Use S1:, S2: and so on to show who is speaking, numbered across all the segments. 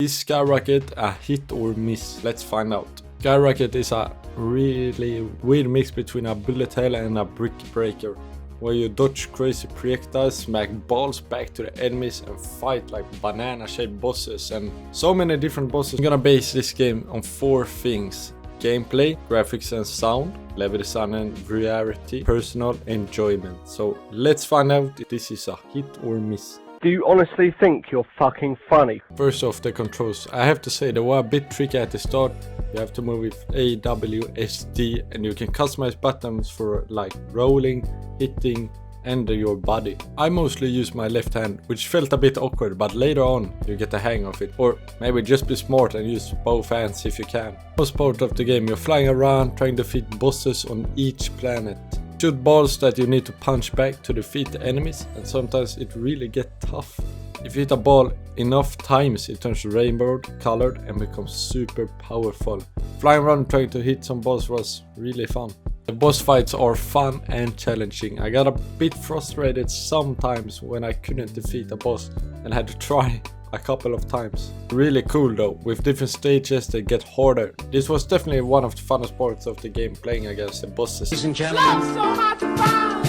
S1: Is Sky Racket a hit or miss? Let's find out. Sky Racket is a really weird mix between a bullet hell and a brick breaker, where you dodge crazy projectiles, smack balls back to the enemies and fight like banana shaped bosses and so many different bosses. I'm gonna base this game on 4 things: gameplay, graphics and sound, level design and variety, personal enjoyment. So let's find out if this is a hit or miss.
S2: Do you honestly think you're fucking funny?
S1: First off, the controls. I have to say they were a bit tricky at the start. You have to move with A, W, S, D, and you can customize buttons for like rolling, hitting, and your body. I mostly use my left hand, which felt a bit awkward, but later on you get the hang of it. Or maybe just be smart and use both hands if you can. Most part of the game you're flying around trying to defeat bosses on each planet. Shoot balls that you need to punch back to defeat the enemies, and sometimes it really gets tough. If you hit a ball enough times, it turns rainbow colored and becomes super powerful. Flying around trying to hit some balls was really fun. The boss fights are fun and challenging. I got a bit frustrated sometimes when I couldn't defeat a boss and had to try a couple of times. Really cool though, with different stages that get harder. This was definitely one of the funnest parts of the game, playing against the bosses.
S3: Ladies and gentlemen,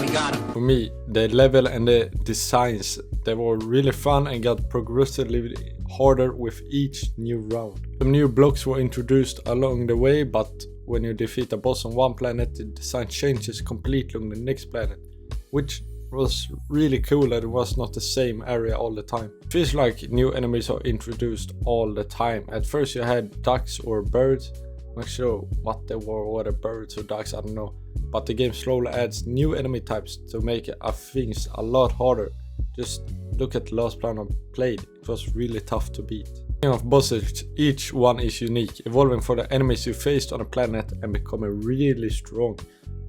S3: we got him.
S1: For me, the level and the designs, they were really fun and got progressively harder with each new round. Some new blocks were introduced along the way, but when you defeat a boss on one planet, the design changes completely on the next planet, which was really cool that it was not the same area all the time. It feels like new enemies are introduced all the time. At first you had ducks or birds. I'm not sure what they were, whether birds or ducks, I don't know. But the game slowly adds new enemy types to make things a lot harder. Just look at the last plan I played, it was really tough to beat. Speaking of bosses, each one is unique, evolving for the enemies you faced on a planet and becoming really strong.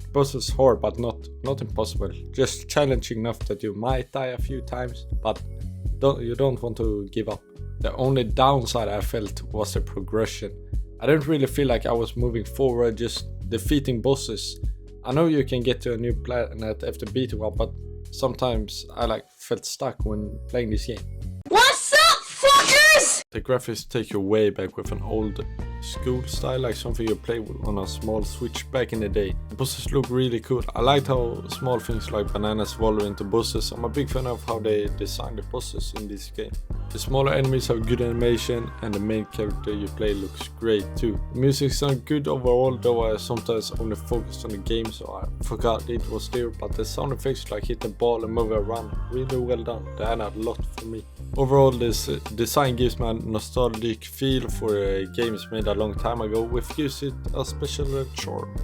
S1: The boss is hard but not impossible, just challenging enough that you might die a few times, but you don't want to give up. The only downside I felt was the progression. I didn't really feel like I was moving forward, just defeating bosses. I know you can get to a new planet after beating one, but sometimes I felt stuck when playing this game.
S3: What's up, fuckers?
S1: The graphics take you way back with an old school style, like something you played on a small Switch back in the day. The bosses look really cool. I liked how small things like bananas evolve into bosses. I'm a big fan of how they designed the bosses in this game. The smaller enemies have good animation and the main character you play looks great too. The music sounds good overall, though I sometimes only focused on the game so I forgot it was there, but the sound effects like hit the ball and move around, really well done. They add a lot for me. Overall, this design gives me a nostalgic feel for games made a long time ago, which gives it a special charm.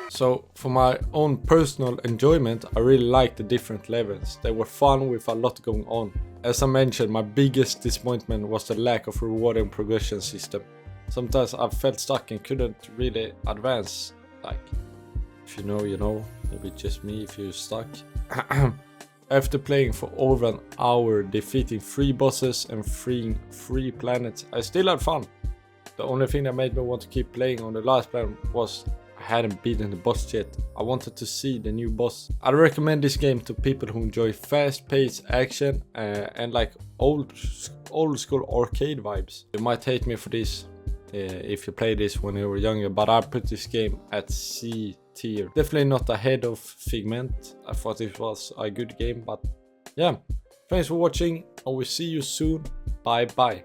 S1: So for my own personal enjoyment, I really liked the different levels. They were fun with a lot going on. As I mentioned, my biggest disappointment was the lack of rewarding progression system. Sometimes I felt stuck and couldn't really advance. Like, if you know, you know, maybe just me if you're stuck. After playing for over an hour, defeating 3 bosses and freeing 3 planets, I still had fun. The only thing that made me want to keep playing on the last planet was I hadn't beaten the boss yet. I wanted to see the new boss. I'd recommend this game to people who enjoy fast-paced action and like old school arcade vibes. You might hate me for this if you played this when you were younger, but I put this game at C tier. Definitely not ahead of Figment. I thought it was a good game, but yeah. Thanks for watching. I will see you soon. Bye bye.